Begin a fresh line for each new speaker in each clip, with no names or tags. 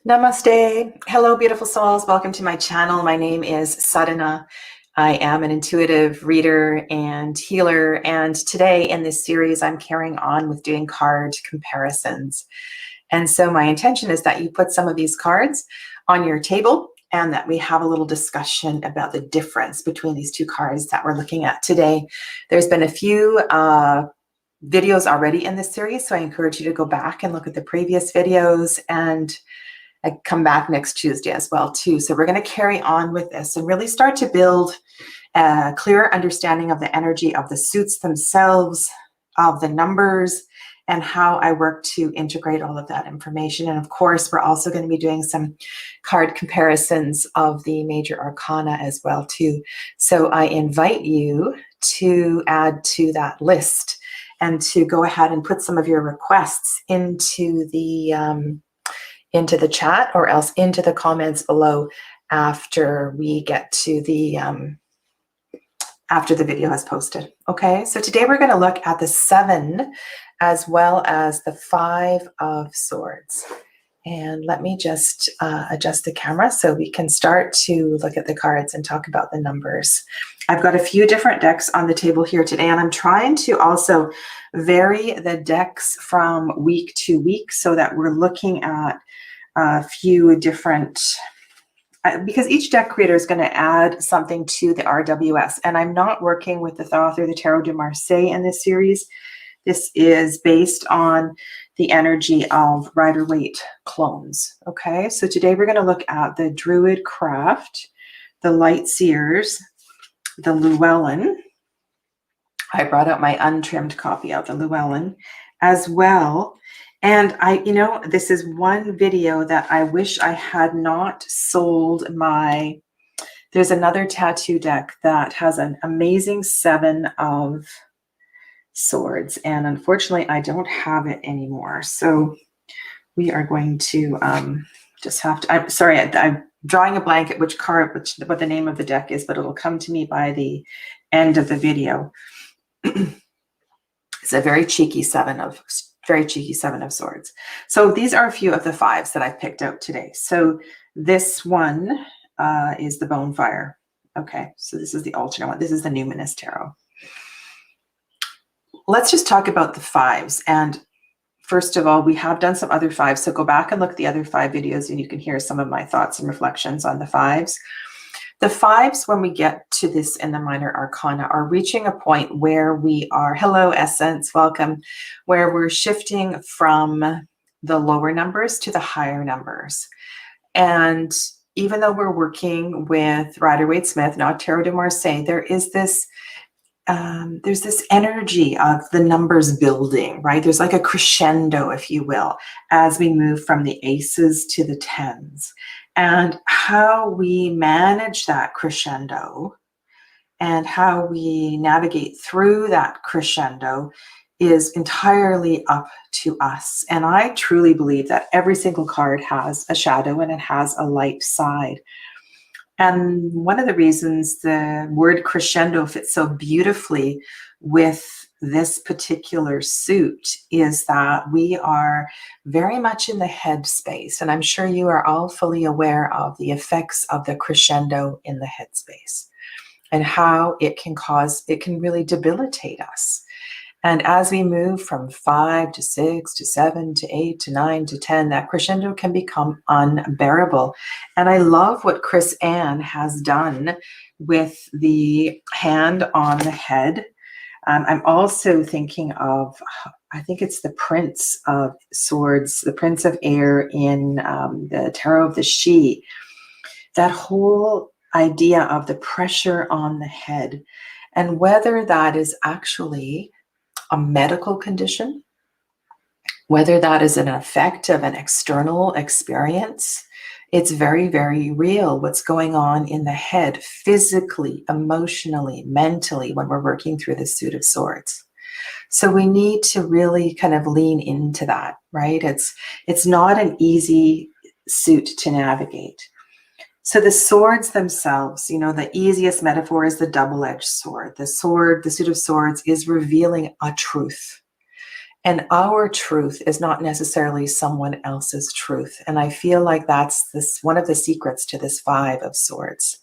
Namaste. Hello, beautiful souls. Welcome to my channel. My name is Sadhana. I am an intuitive reader and healer. And today in this series, I'm carrying on with doing card comparisons. And so my intention is that you put some of these cards on your table and that we have a little discussion about the difference between these two cards that we're looking at today. There's been a few videos already in this series, so I encourage you to go back and look at the previous videos, and I come back next Tuesday as well too. So we're going to carry on with this and really start to build a clearer understanding of the energy of the suits themselves, of the numbers, and how I work to integrate all of that information. And of course, we're also going to be doing some card comparisons of the major arcana as well too. So I invite you to add to that list and to go ahead and put some of your requests into the chat, or else into the comments below after we get to the after the video has posted. Okay, so today we're going to look at the 7 as well as the 5 of swords. And let me just adjust the camera so we can start to look at the cards and talk about the numbers. I've got a few different decks on the table here today, and I'm trying to also vary the decks from week to week so that we're looking at a few different, because each deck creator is going to add something to the RWS. And I'm not working with the author, the Tarot de Marseille, in this series. This is based on the energy of Rider-Waite clones. Okay, so today we're going to look at the Druid Craft, the Light Seers, the Llewellyn. I brought out my untrimmed copy of the Llewellyn as well. And this is one video that I wish I had not sold my, there's another tattoo deck that has an amazing 7 of swords. And unfortunately, I don't have it anymore. So we are going to just have to, I'm sorry, I'm drawing a blank at what the name of the deck is, but it'll come to me by the end of the video. It's a very cheeky 7 of swords. So these are a few of the 5s that I picked out today. So this one is the Bonefire. Okay, so this is the alternate one. This is the Numinous Tarot. Let's just talk about the 5s. And first of all, we have done some other 5s. So go back and look at the other 5 videos and you can hear some of my thoughts and reflections on the 5s. The 5s, when we get to this in the minor arcana, are reaching a point where we are, hello Essence, welcome, where we're shifting from the lower numbers to the higher numbers. And even though we're working with Rider-Waite-Smith, not Tarot de Marseille, there is this there's this energy of the numbers building, right? There's like a crescendo, if you will, as we move from the aces to the 10s. And how we manage that crescendo and how we navigate through that crescendo is entirely up to us. And I truly believe that every single card has a shadow and it has a light side. And one of the reasons the word crescendo fits so beautifully with this particular suit is that we are very much in the head space. And I'm sure you are all fully aware of the effects of the crescendo in the head space and how it can really debilitate us. And as we move from 5 to 6 to 7 to 8 to 9 to 10, that crescendo can become unbearable. And I love what Chris Ann has done with the hand on the head. I'm also thinking of, I think it's the Prince of Swords, the Prince of Air in the Tarot of the She. That whole idea of the pressure on the head, and whether that is actually a medical condition, whether that is an effect of an external experience, it's very, very real what's going on in the head, physically, emotionally, mentally, when we're working through the suit of swords. So we need to really kind of lean into that, right? It's not an easy suit to navigate. So the swords themselves, the easiest metaphor is the double-edged sword. The suit of swords is revealing a truth. And our truth is not necessarily someone else's truth. And I feel like that's one of the secrets to this Five of Swords.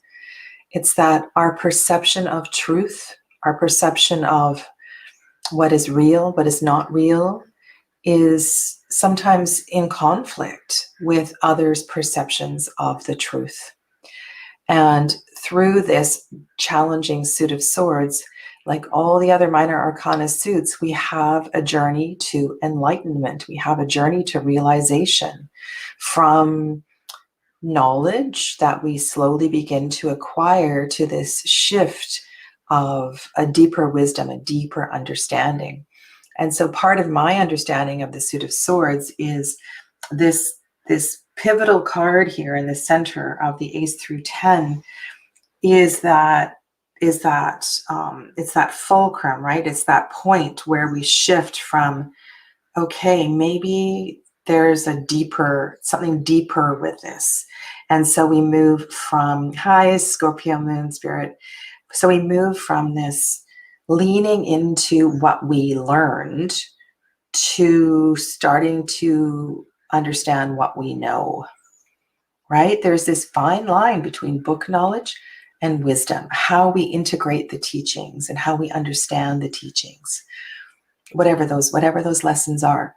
It's that our perception of truth, our perception of what is real, what is not real, is sometimes in conflict with others' perceptions of the truth. And through this challenging suit of swords, like all the other minor arcana suits, we have a journey to enlightenment. We have a journey to realization from knowledge that we slowly begin to acquire to this shift of a deeper wisdom, a deeper understanding. And so part of my understanding of the suit of swords is this pivotal card here in the center of the Ace through 10 is that it's that fulcrum, right? It's that point where we shift from, okay, maybe there's something deeper with this. And so we move from, hi, Scorpio moon spirit. So we move from this leaning into what we learned to starting to understand what we know, right? There's this fine line between book knowledge and wisdom, how we integrate the teachings and how we understand the teachings, whatever those lessons are.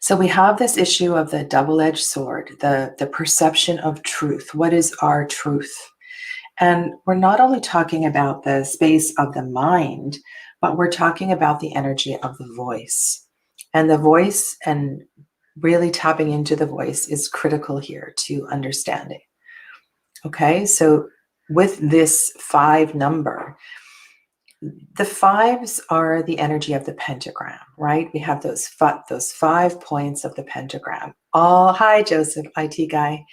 So we have this issue of the double-edged sword, the perception of truth. What is our truth? And we're not only talking about the space of the mind, but we're talking about the energy of the voice. And the voice, and really tapping into the voice, is critical here to understanding. Okay, so with this 5 number, the 5s are the energy of the pentagram, right? We have those 5 points of the pentagram. Hi, Joseph, IT guy.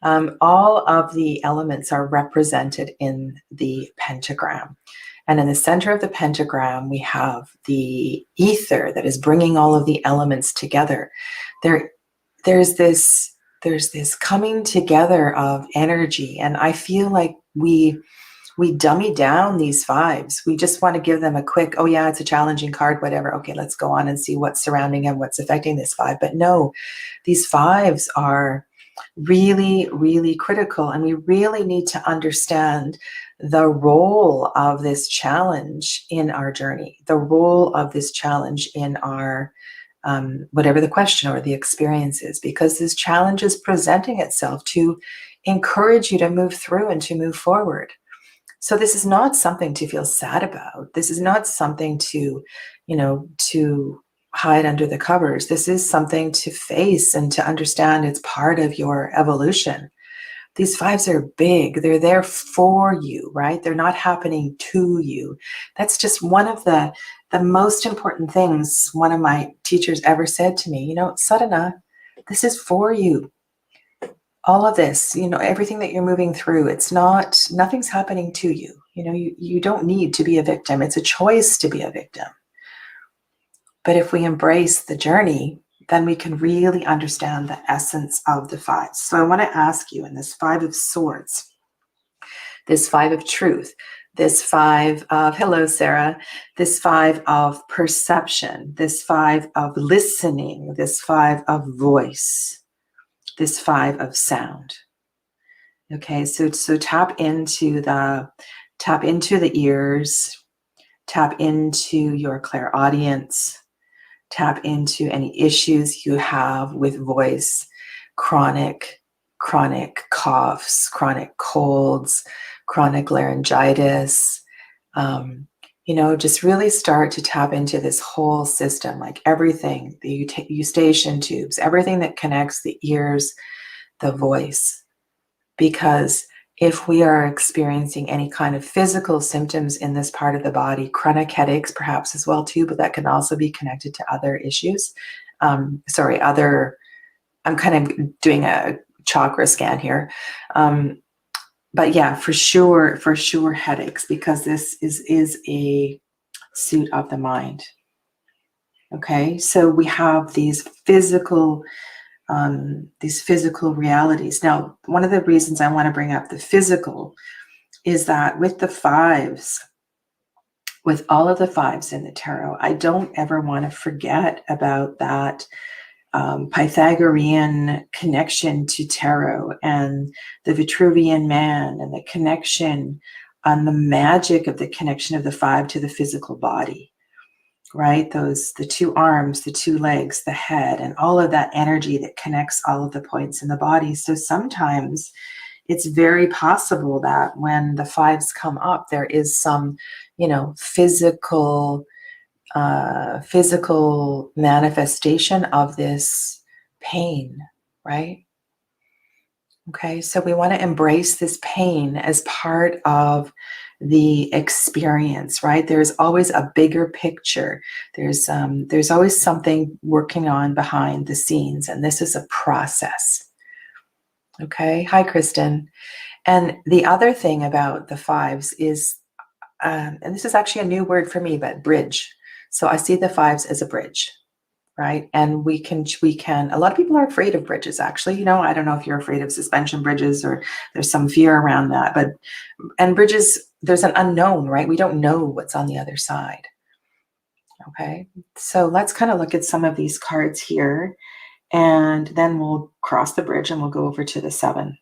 All of the elements are represented in the pentagram. And in the center of the pentagram, we have the ether that is bringing all of the elements together. There's this coming together of energy. And I feel like we dummy down these 5s. We just want to give them a quick, oh yeah, it's a challenging card, whatever. Okay, let's go on and see what's surrounding and what's affecting this 5. But no, these 5s are really, really critical. And we really need to understand the role of this challenge in our journey, the role of this challenge in our, whatever the question or the experience is, because this challenge is presenting itself to encourage you to move through and to move forward. So this is not something to feel sad about. This is not something to, to hide under the covers. This is something to face and to understand it's part of your evolution. These 5s are big. They're there for you, right? They're not happening to you. That's just one of the most important things one of my teachers ever said to me. Sadhana, this is for you. All of this, everything that you're moving through, nothing's happening to you. You don't need to be a victim. It's a choice to be a victim. But if we embrace the journey, then we can really understand the essence of the 5s. So I want to ask you, in this 5 of swords, this 5 of truth, this 5 of, hello, Sarah, this 5 of perception, this 5 of listening, this 5 of voice, this 5 of sound. Okay, so tap into the ears, tap into your clairaudience, tap into any issues you have with voice, chronic coughs, chronic colds, chronic laryngitis. Just really start to tap into this whole system, like everything, the eustachian tubes, everything that connects the ears, the voice. Because if we are experiencing any kind of physical symptoms in this part of the body, chronic headaches perhaps as well too, but that can also be connected to other issues. I'm kind of doing a chakra scan here. But yeah, for sure headaches, because this is a suit of the mind. Okay, so we have these physical realities. Now, one of the reasons I want to bring up the physical is that with the 5s, with all of the fives in the tarot, I don't ever want to forget about that Pythagorean connection to tarot and the Vitruvian man and the connection on the magic of the connection of the five to the physical body, right? The two arms, the two legs, the head, and all of that energy that connects all of the points in the body. So sometimes it's very possible that when the fives come up, there is some, physical manifestation of this pain, right? Okay, so we want to embrace this pain as part of the experience, right? There's always a bigger picture. There's always something working on behind the scenes, and this is a process. Okay, hi, Kristen. And the other thing about the fives is, and this is actually a new word for me, but bridge. So I see the fives as a bridge, right? And we can, a lot of people are afraid of bridges, actually. I don't know if you're afraid of suspension bridges or there's some fear around that, and bridges, there's an unknown, right? We don't know what's on the other side. Okay, so let's kind of look at some of these cards here, and then we'll cross the bridge and we'll go over to the seven.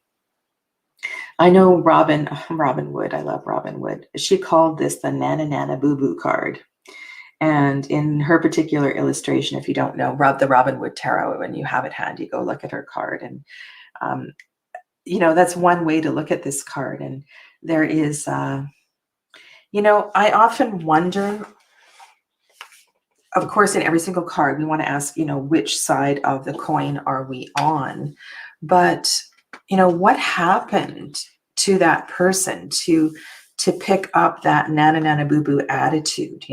I know Robin Wood, I love Robin Wood. She called this the Nana Nana Boo Boo card. And in her particular illustration, if you don't know, the Robin Wood Tarot, when you have it handy, go look at her card. And, that's one way to look at this card. And there is, I often wonder, of course, in every single card, we want to ask, which side of the coin are we on? But, what happened to that person to pick up that Nana Nana Boo Boo attitude,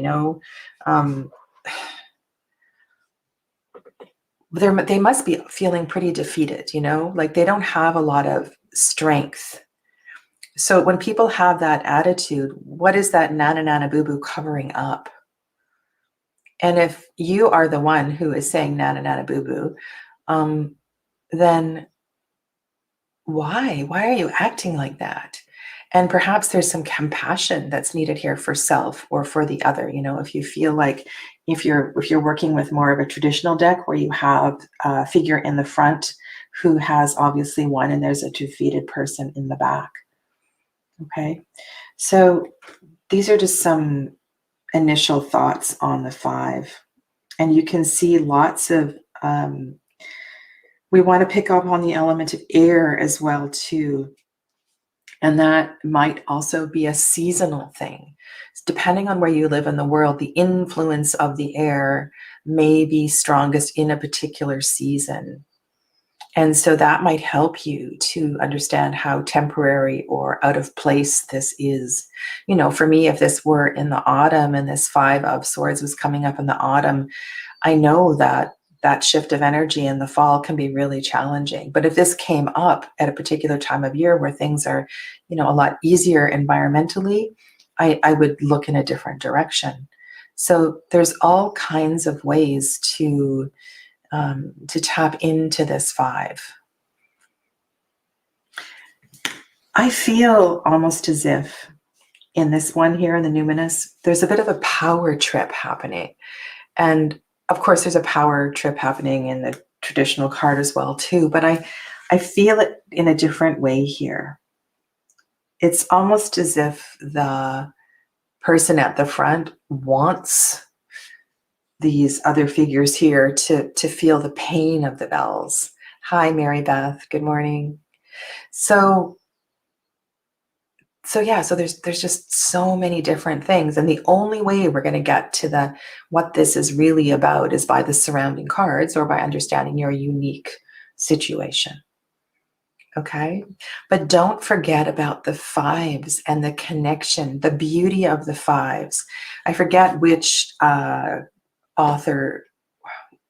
they must be feeling pretty defeated, like they don't have a lot of strength. So when people have that attitude, what is that Nana Nana Boo Boo covering up? And if you are the one who is saying Nana Nana Boo Boo, then why are you acting like that? And perhaps there's some compassion that's needed here for self or for the other. If you feel like, if you're working with more of a traditional deck where you have a figure in the front who has obviously won and there's a defeated person in the back. Okay, so these are just some initial thoughts on the five, and you can see lots of we want to pick up on the element of air as well too. And that might also be a seasonal thing. Depending on where you live in the world, the influence of the air may be strongest in a particular season. And so that might help you to understand how temporary or out of place this is. For me, if this were in the autumn and this Five of Swords was coming up in the autumn, I know that shift of energy in the fall can be really challenging. But if this came up at a particular time of year where things are, a lot easier environmentally, I would look in a different direction. So there's all kinds of ways to tap into this five. I feel almost as if in this one here in the numinous, there's a bit of a power trip happening. And of course, there's a power trip happening in the traditional card as well, too. But I feel it in a different way here. It's almost as if the person at the front wants these other figures here to feel the pain of the bells. Hi, Mary Beth. Good morning. So there's just so many different things. And the only way we're going to get to what this is really about is by the surrounding cards or by understanding your unique situation. Okay? But don't forget about the fives and the connection, the beauty of the fives. I forget which author.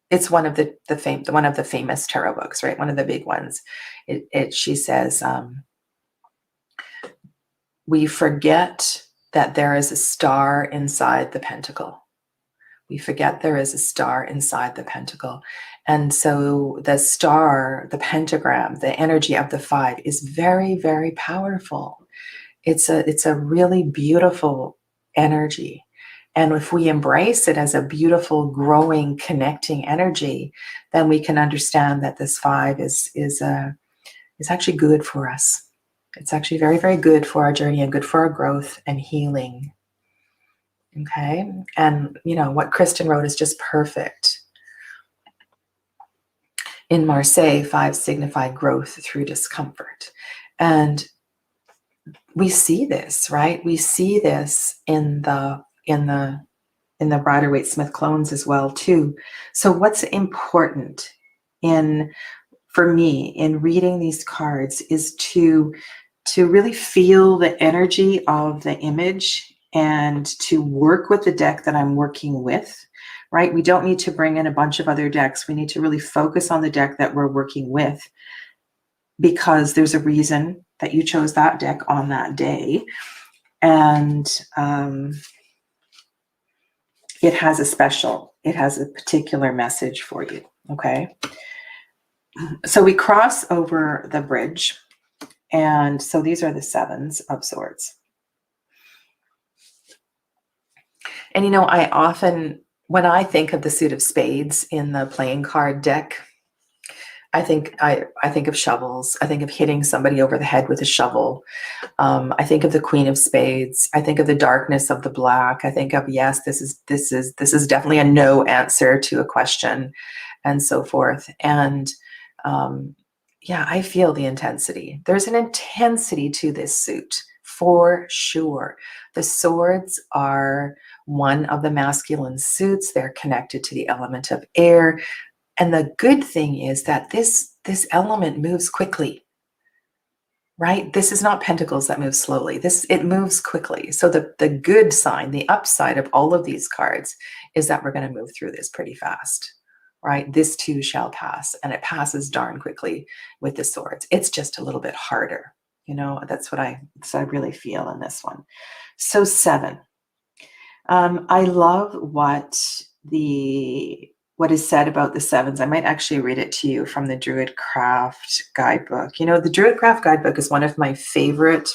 It's one of one of the famous tarot books, right? One of the big ones. She says, we forget that there is a star inside the pentacle. We forget there is a star inside the pentacle. And so the star, the pentagram, the energy of the five is very, very powerful. It's a really beautiful energy. And if we embrace it as a beautiful, growing, connecting energy, then we can understand that this 5 is actually good for us. It's actually very, very good for our journey and good for our growth and healing. Okay. And what Kristen wrote is just perfect. In Marseille, 5 signified growth through discomfort. And we see this, right? We see this in the Rider-Waite-Smith clones as well too. So what's important for me in reading these cards is to really feel the energy of the image and to work with the deck that I'm working with, right? We don't need to bring in a bunch of other decks. We need to really focus on the deck that we're working with, because there's a reason that you chose that deck on that day. And it has a particular message for you, okay? So we cross over the bridge, and so these are the 7s of swords. And I often, when I think of the suit of spades in the playing card deck, I think of shovels. I think of hitting somebody over the head with a shovel. I think of the Queen of Spades. I think of the darkness of the black. I think of, yes, this is definitely a no answer to a question, and so forth. And yeah, I feel the intensity. There's an intensity to this suit for sure. The swords are one of the masculine suits. They're connected to the element of air. And the good thing is that this element moves quickly, right? This is not pentacles that move slowly. It moves quickly. So the good sign, the upside of all of these cards is that we're going to move through this pretty fast, right? This too shall pass, and it passes darn quickly with the swords. It's just a little bit harder. That's what I really feel in this one. So 7. I love what is said about the 7s. I might actually read it to you from the Druidcraft guidebook. The Druidcraft guidebook is one of my favorite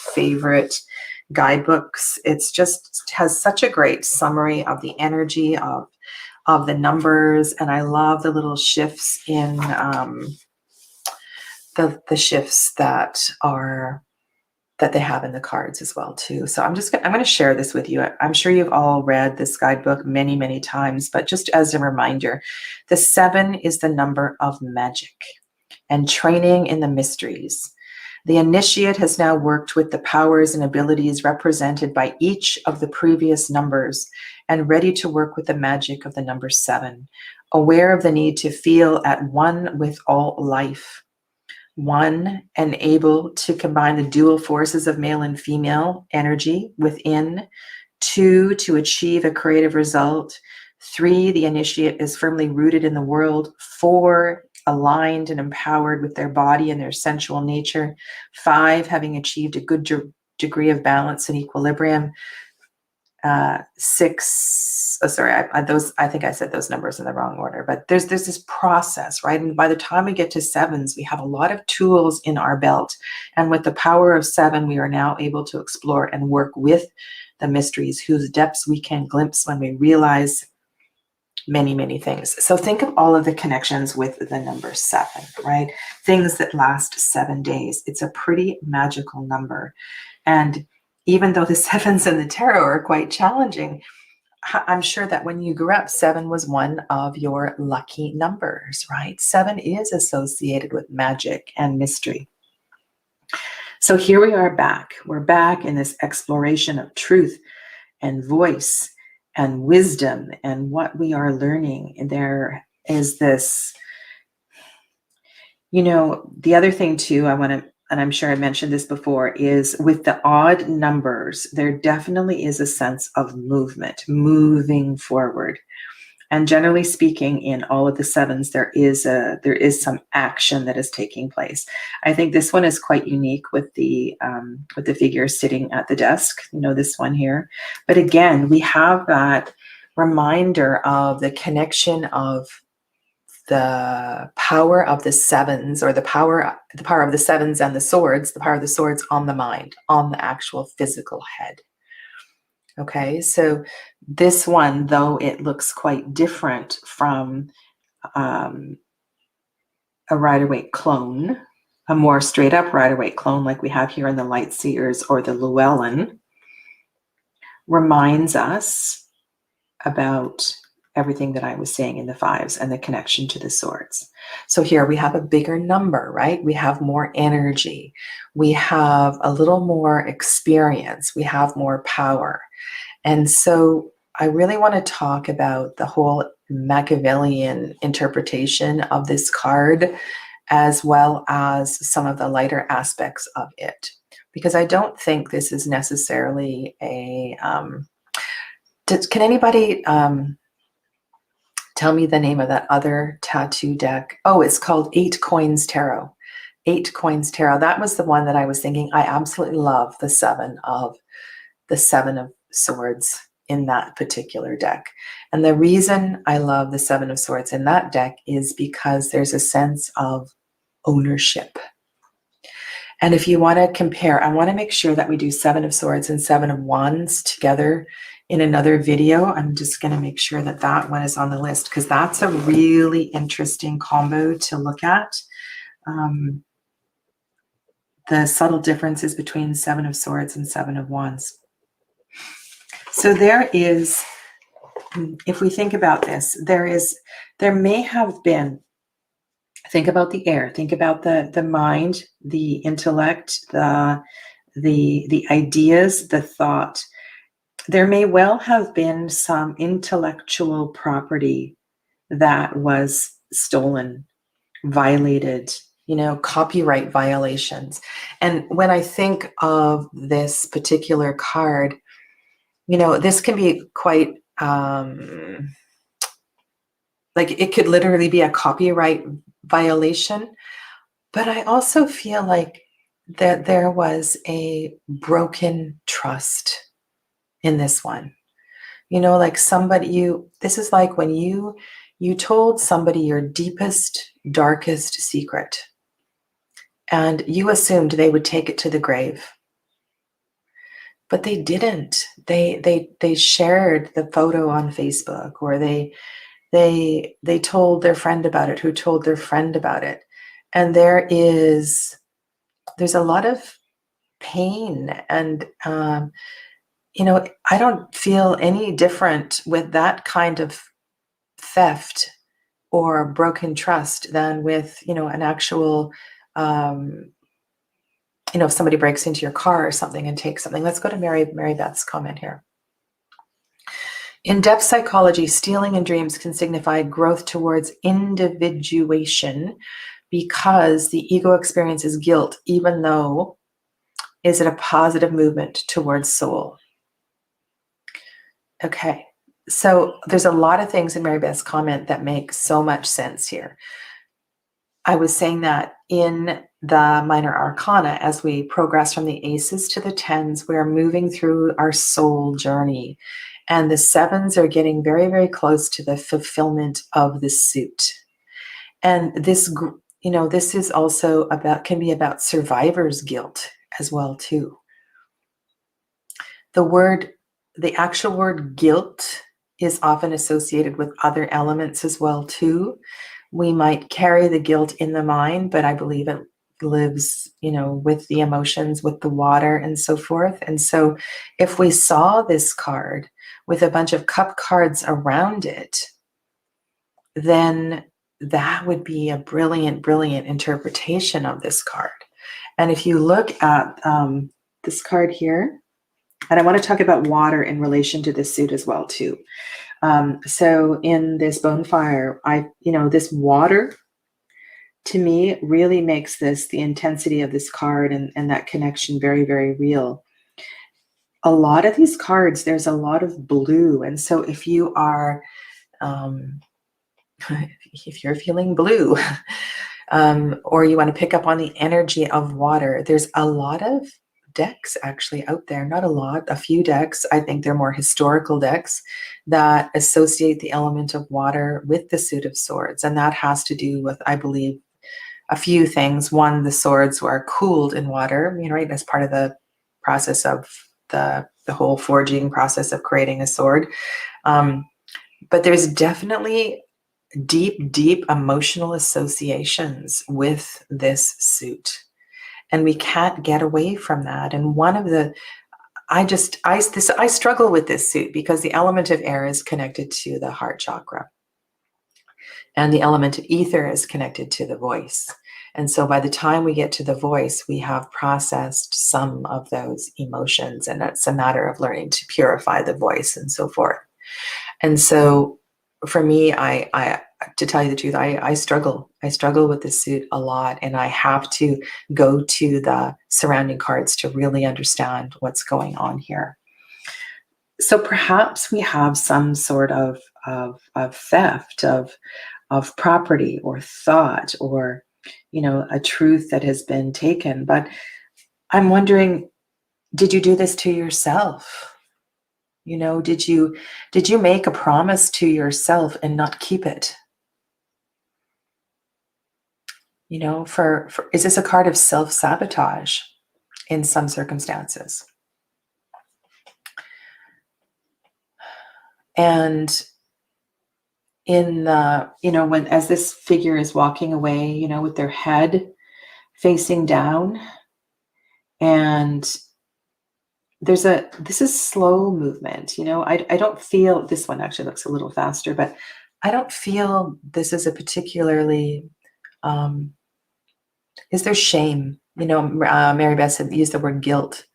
guidebooks. It's just has such a great summary of the energy of the numbers, and I love the little shifts in the shifts that they have in the cards as well too. So I'm going to share this with you. I'm sure you've all read this guidebook many, many times, but just as a reminder, the 7 is the number of magic and training in the mysteries. The initiate has now worked with the powers and abilities represented by each of the previous numbers and ready to work with the magic of the number 7, aware of the need to feel at one with all life. 1, and able to combine the dual forces of male and female energy within. 2, to achieve a creative result. 3, the initiate is firmly rooted in the world. 4, aligned and empowered with their body and their sensual nature. 5, having achieved a good degree of balance and equilibrium. 6, I think I said those numbers in the wrong order, but there's this process, right? And by the time we get to 7s, we have a lot of tools in our belt. And with the power of 7, we are now able to explore and work with the mysteries whose depths we can glimpse when we realize many, many things. So think of all of the connections with the number 7, right? Things that last 7 days. It's a pretty magical number. And even though the 7s in the tarot are quite challenging, I'm sure that when you grew up, 7 was one of your lucky numbers, right? 7 is associated with magic and mystery. So here we are back. We're back in this exploration of truth and voice and wisdom and what we are learning. And there is this, the other thing too, and I'm sure I mentioned this before, is with the odd numbers, there definitely is a sense of movement, moving forward. And generally speaking, in all of the 7s, there is some action that is taking place. I think this one is quite unique with the figure sitting at the desk, this one here. But again, we have that reminder of the connection of the power of the 7s, or the power of the 7s and the swords, the power of the swords on the mind, on the actual physical head. Okay, so this one, though it looks quite different from um, a Rider-Waite clone, a more straight up Rider-Waite clone like we have here in the Light Seers or the Llewellyn, reminds us about everything that I was saying in the fives and the connection to the swords. So here we have a bigger number, right? We have more energy. We have a little more experience. We have more power. And so I really want to talk about the whole Machiavellian interpretation of this card, as well as some of the lighter aspects of it. Because I don't think this is necessarily a... can anybody tell me the name of that other tattoo deck? Oh, it's called 8 Coins Tarot. 8 Coins Tarot. That was the one that I was thinking. I absolutely love the seven of Swords in that particular deck. And the reason I love the Seven of Swords in that deck is because there's a sense of ownership. And if you want to compare, I want to make sure that we do Seven of Swords and Seven of Wands together in another video. I'm just going to make sure that that one is on the list because that's a really interesting combo to look at. The subtle differences between Seven of Swords and Seven of Wands. So there is, if we think about this, there may have been, think about the air, think about the mind, the intellect, the ideas, the thought. There may well have been some intellectual property that was stolen, violated, copyright violations. And when I think of this particular card, this can be quite, like it could literally be a copyright violation. But I also feel like that there was a broken trust in this one. Like this is like when you told somebody your deepest, darkest secret, and you assumed they would take it to the grave. But they didn't. They shared the photo on Facebook, or they told their friend about it, who told their friend about it. And there's a lot of pain. And, I don't feel any different with that kind of theft or broken trust than with, an actual, if somebody breaks into your car or something and takes something. Let's go to Mary Beth's comment here. In depth psychology, stealing in dreams can signify growth towards individuation because the ego experiences guilt, even though is it a positive movement towards soul? Okay, so there's a lot of things in Mary Beth's comment that make so much sense here. I was saying that in the minor arcana, as we progress from the aces to the tens, we're moving through our soul journey. And the sevens are getting very, very close to the fulfillment of the suit. And this, this is also can be about survivor's guilt as well, too. The actual word guilt is often associated with other elements as well, too. We might carry the guilt in the mind, but I believe it lives, with the emotions, with the water and so forth. And so if we saw this card with a bunch of cup cards around it, then that would be a brilliant, brilliant interpretation of this card. And if you look at this card here, and I want to talk about water in relation to this suit as well, too. So in this bonfire, this water, to me, really makes the intensity of this card and that connection very, very real. A lot of these cards, there's a lot of blue. And so if you are, if you're feeling blue, or you want to pick up on the energy of water, there's a lot of decks actually out there, not a lot, a few decks. I think they're more historical decks that associate the element of water with the suit of swords. And that has to do with, I believe, a few things. One, the swords were cooled in water, right, as part of the process of the the whole forging process of creating a sword. But there's definitely deep emotional associations with this suit. And we can't get away from that. And one of the, I struggle with this suit because the element of air is connected to the heart chakra. And the element of ether is connected to the voice. And so by the time we get to the voice, we have processed some of those emotions. And it's a matter of learning to purify the voice and so forth. And so for me, I to tell you the truth, I struggle. I struggle with this suit a lot. And I have to go to the surrounding cards to really understand what's going on here. So perhaps we have some sort of theft of property or thought, or, you know, a truth that has been taken. But I'm wondering, did you do this to yourself? You know, did you make a promise to yourself and not keep it? You know, is this a card of self-sabotage in some circumstances? And in the, you know, when, as this figure is walking away, you know, with their head facing down, and this is slow movement, you know, I don't feel, this one actually looks a little faster, but I don't feel this is a particularly, is there shame? You know, Mary Beth said, use the word guilt,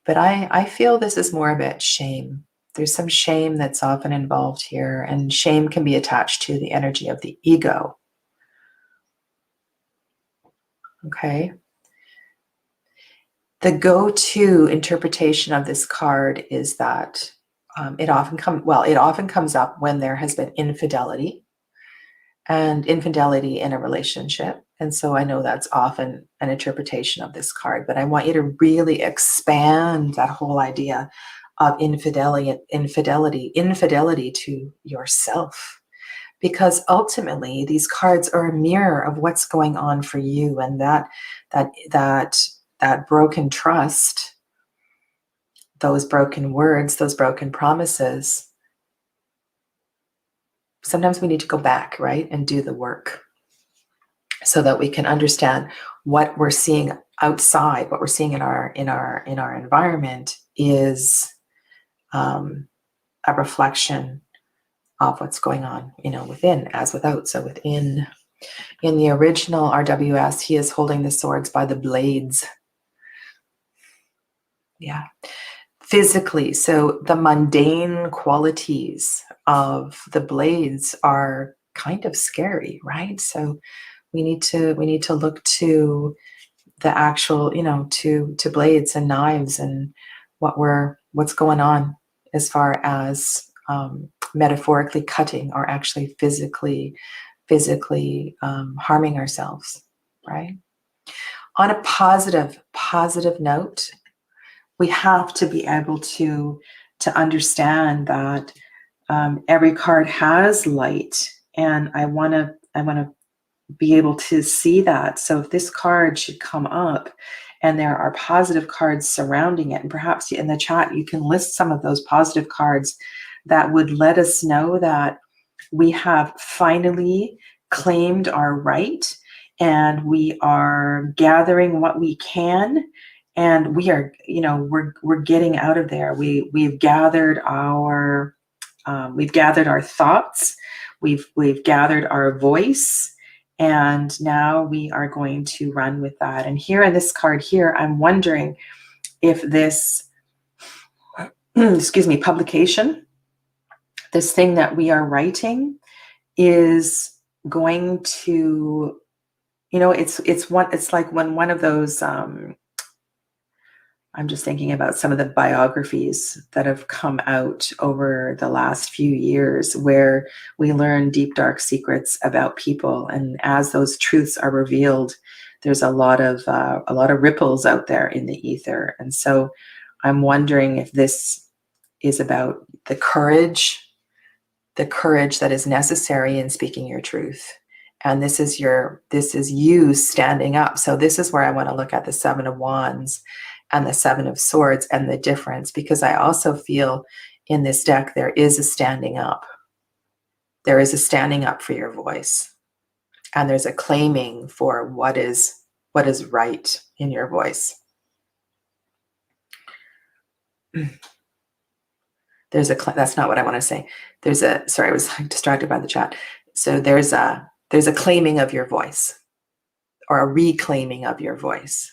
but I feel this is more about shame. There's some shame that's often involved here, and shame can be attached to the energy of the ego. Okay. The go-to interpretation of this card is that it often comes up when there has been infidelity in a relationship. And so I know that's often an interpretation of this card, but I want you to really expand that whole idea of infidelity to yourself. Because ultimately these cards are a mirror of what's going on for you, and that broken trust, those broken words, those broken promises, sometimes we need to go back, right, and do the work so that we can understand what we're seeing outside, what we're seeing in our environment is a reflection of what's going on, you know, within as without. So within, in the original RWS, he is holding the swords by the blades. Yeah. Physically, so the mundane qualities of the blades are kind of scary, right? So we need to look to the actual, you know, to blades and knives and what's going on as far as metaphorically cutting or actually physically harming ourselves, right? On a positive note, we have to be able to understand that every card has light, and I want to be able to see that. So if this card should come up and there are positive cards surrounding it, and perhaps in the chat you can list some of those positive cards that would let us know that we have finally claimed our right, and we are gathering what we can, and we are, you know, we're getting out of there. We've gathered our thoughts, we've gathered our voice, and now we are going to run with that. And here in this card here, I'm wondering if this publication, this thing that we are writing, is going to, you know, it's like when one of those I'm just thinking about some of the biographies that have come out over the last few years, where we learn deep, dark secrets about people. And as those truths are revealed, there's a lot of ripples out there in the ether. And so I'm wondering if this is about the courage that is necessary in speaking your truth. And this is you standing up. So this is where I want to look at the Seven of Wands and the Seven of Swords and the difference, because I also feel in this deck there is a standing up. There is a standing up for your voice, and there's a claiming for what is right in your voice. There's a that's not what I want to say. There's a, sorry, I was distracted by the chat. So there's a claiming of your voice, or a reclaiming of your voice.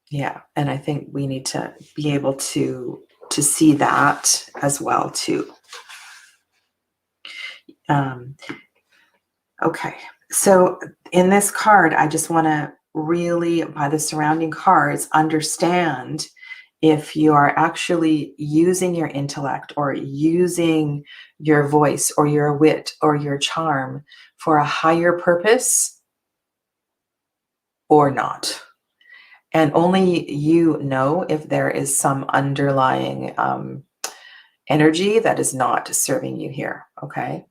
Yeah, and I think we need to be able to see that as well too. Okay, so in this card, I just want to really, by the surrounding cards, understand if you are actually using your intellect or using your voice or your wit or your charm for a higher purpose or not. And only you know if there is some underlying energy that is not serving you here, okay?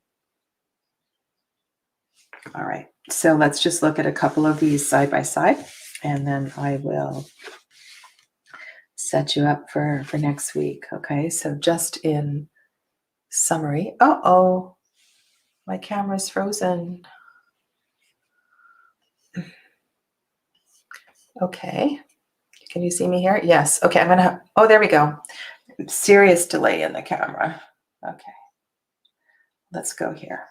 All right, so let's just look at a couple of these side by side, and then I will set you up for next week, okay? So just in summary, uh-oh, my camera's frozen. Okay, can you see me here? Yes, okay, I'm gonna, oh, there we go. Serious delay in the camera. Okay, let's go here.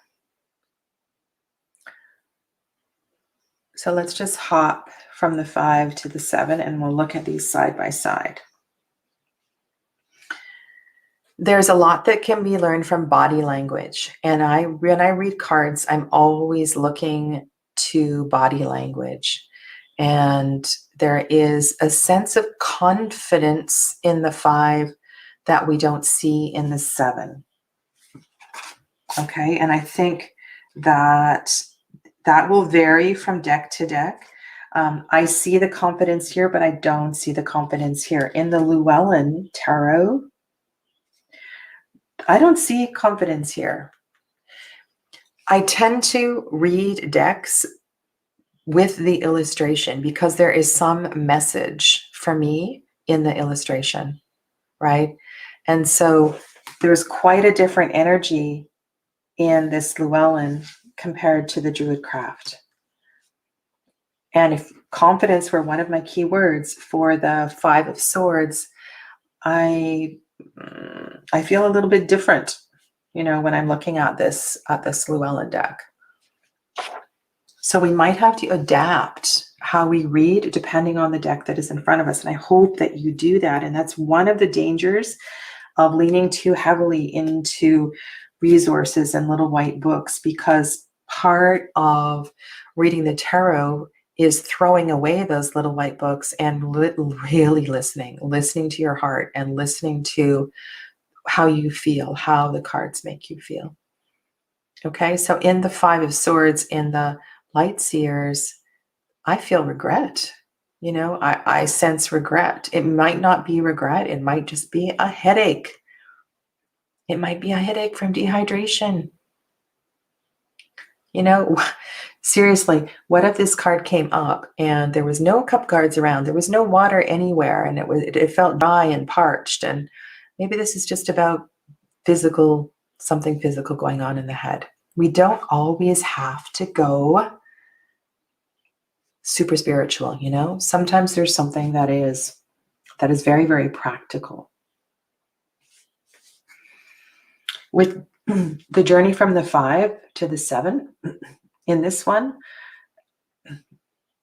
So let's just hop from the 5 to the 7, and we'll look at these side by side. There's a lot that can be learned from body language. And when I read cards, I'm always looking to body language. And there is a sense of confidence in the 5 that we don't see in the 7. Okay, and I think that will vary from deck to deck. I see the confidence here, but I don't see the confidence here. In the Llewellyn Tarot, I don't see confidence here. I tend to read decks with the illustration because there is some message for me in the illustration, right? And so there's quite a different energy in this Llewellyn compared to the Druidcraft. And if confidence were one of my key words for the 5 of Swords, I feel a little bit different, you know, when I'm looking at this Llewellyn deck. So we might have to adapt how we read depending on the deck that is in front of us. And I hope that you do that. And that's one of the dangers of leaning too heavily into resources and little white books, because part of reading the tarot is throwing away those little white books and really listening to your heart and listening to how you feel, how the cards make you feel. Okay, so in the 5 of Swords, in the Light Seers, I feel regret. You know, I sense regret. It might not be regret. It might just be a headache. It might be a headache from dehydration. You know, seriously, what if this card came up and there was no cup guards around, there was no water anywhere, and it felt dry and parched, and maybe this is just about something physical going on in the head. We don't always have to go super spiritual, you know? Sometimes there's something that is very, very practical. With the journey from the 5 to the 7, in this one,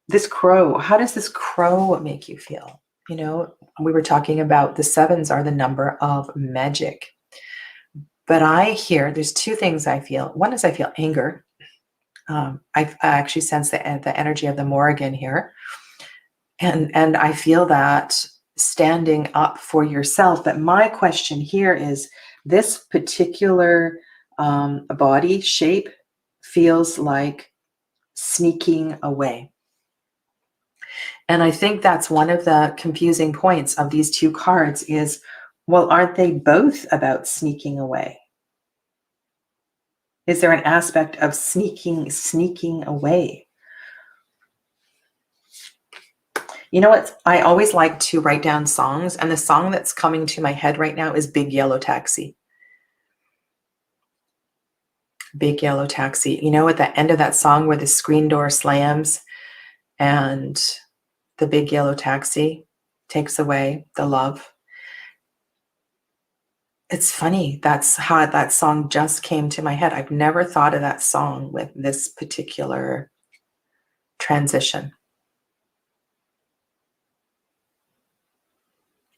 this crow, how does this crow make you feel? You know, we were talking about the 7s are the number of magic. But I hear, there's 2 things I feel. One is I feel anger. I actually sense the energy of the Morrigan here. And I feel that standing up for yourself. But my question here is, this particular body shape feels like sneaking away. And I think that's one of the confusing points of these 2 cards is, well, aren't they both about sneaking away? Is there an aspect of sneaking away? You know what? I always like to write down songs, and the song that's coming to my head right now is Big Yellow Taxi. Big Yellow Taxi. You know, at the end of that song where the screen door slams and the big yellow taxi takes away the love. It's funny. That's how that song just came to my head. I've never thought of that song with this particular transition.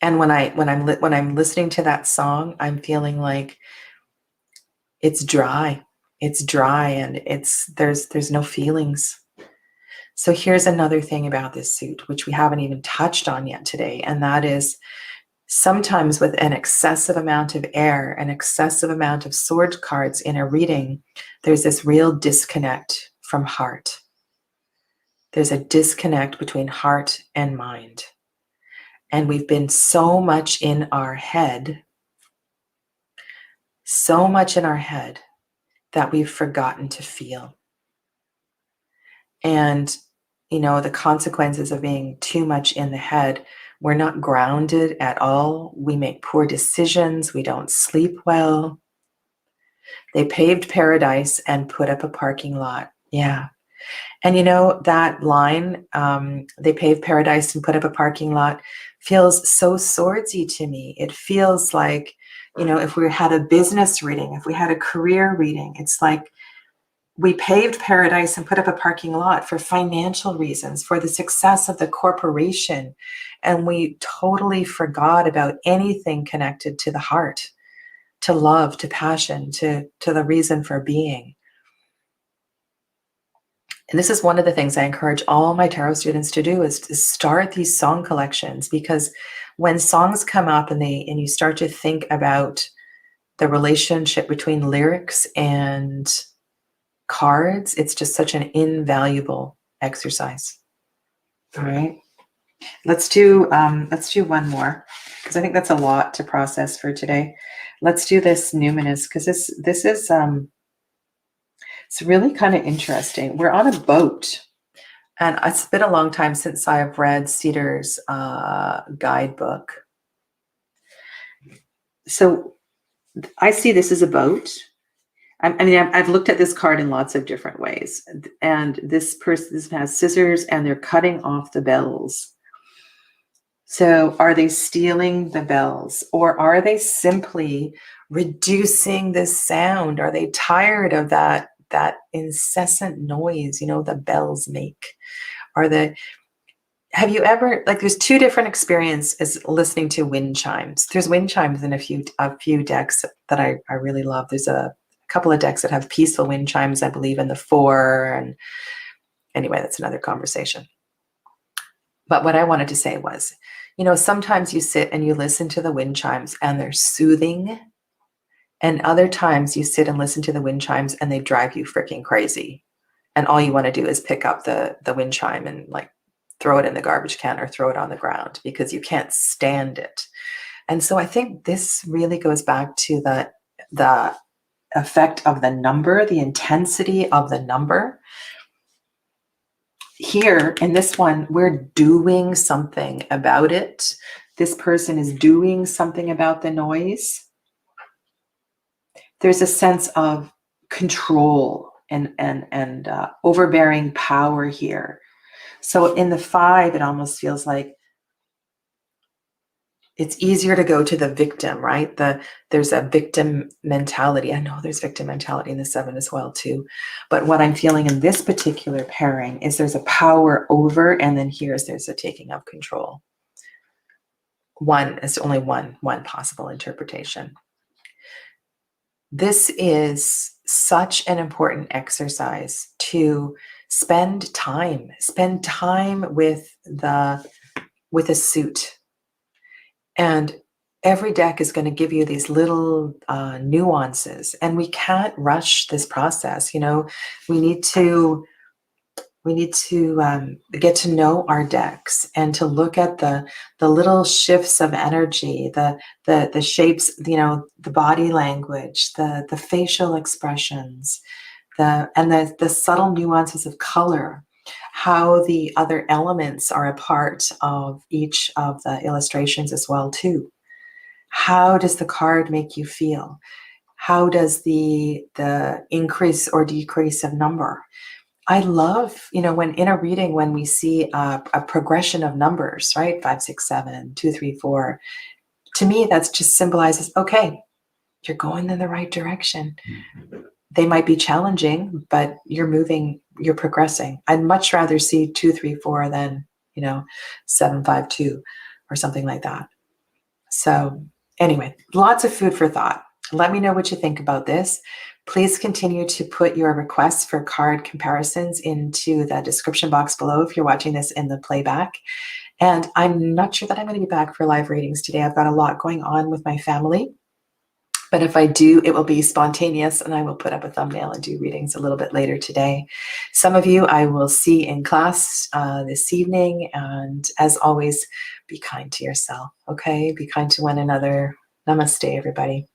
And when I'm listening to that song, I'm feeling like it's dry. It's dry, and there's no feelings. So here's another thing about this suit, which we haven't even touched on yet today, and that is sometimes with an excessive amount of air, an excessive amount of sword cards in a reading, there's this real disconnect from heart. There's a disconnect between heart and mind. And we've been so much in our head, that we've forgotten to feel. And, you know, the consequences of being too much in the head, we're not grounded at all. We make poor decisions. We don't sleep well. They paved paradise and put up a parking lot. Yeah. And you know, that line, they paved paradise and put up a parking lot, feels so swordsy to me. It feels like, you know, if we had a business reading, if we had a career reading, it's like we paved paradise and put up a parking lot for financial reasons, for the success of the corporation. And we totally forgot about anything connected to the heart, to love, to passion, to the reason for being. And this is one of the things I encourage all my tarot students to do, is to start these song collections, because when songs come up and you start to think about the relationship between lyrics and cards, it's just such an invaluable exercise. All right. Let's do one more, because I think that's a lot to process for today. Let's do this numinous, because this is it's really kind of interesting. We're on a boat, and it's been a long time since I've read Cedar's guidebook. So I see this as a boat. I've looked at this card in lots of different ways, and this person has scissors and they're cutting off the bells. So are they stealing the bells, or are they simply reducing the sound? Are they tired of that incessant noise, you know, the bells make? Have you ever, like, there's two different experiences listening to wind chimes. There's wind chimes in a few decks that I really love. There's a couple of decks that have peaceful wind chimes, I believe, in the 4. And anyway, that's another conversation. But what I wanted to say was, you know, sometimes you sit and you listen to the wind chimes and they're soothing. And other times you sit and listen to the wind chimes and they drive you freaking crazy. And all you want to do is pick up the wind chime and like throw it in the garbage can or throw it on the ground because you can't stand it. And so I think this really goes back to the effect of the number, the intensity of the number. Here in this one, we're doing something about it. This person is doing something about the noise. There's a sense of control and overbearing power here. So in the 5, it almost feels like it's easier to go to the victim, right? There's a victim mentality. I know there's victim mentality in the 7 as well too. But what I'm feeling in this particular pairing is there's a power over, and then there's a taking of control. It's only one possible interpretation. This is such an important exercise to spend time with a suit. And every deck is going to give you these little nuances, and we can't rush this process. You know, we need to We need to get to know our decks and to look at the little shifts of energy, the shapes, the body language, the facial expressions, the subtle nuances of color, how the other elements are a part of each of the illustrations as well too. How does the card make you feel? How does the increase or decrease of number? I love, when in a reading, when we see a progression of numbers, right? 5, 6, 7, 2, 3, 4. To me, that's just symbolizes, okay, you're going in the right direction. They might be challenging, but you're moving, you're progressing. I'd much rather see 2, 3, 4 than, 7, 5, 2 or something like that. So anyway, lots of food for thought. Let me know what you think about this. Please continue to put your requests for card comparisons into the description box below if you're watching this in the playback. And I'm not sure that I'm going to be back for live readings today. I've got a lot going on with my family. But if I do, it will be spontaneous, and I will put up a thumbnail and do readings a little bit later today. Some of you I will see in class this evening. And as always, be kind to yourself, okay? Be kind to one another. Namaste, everybody.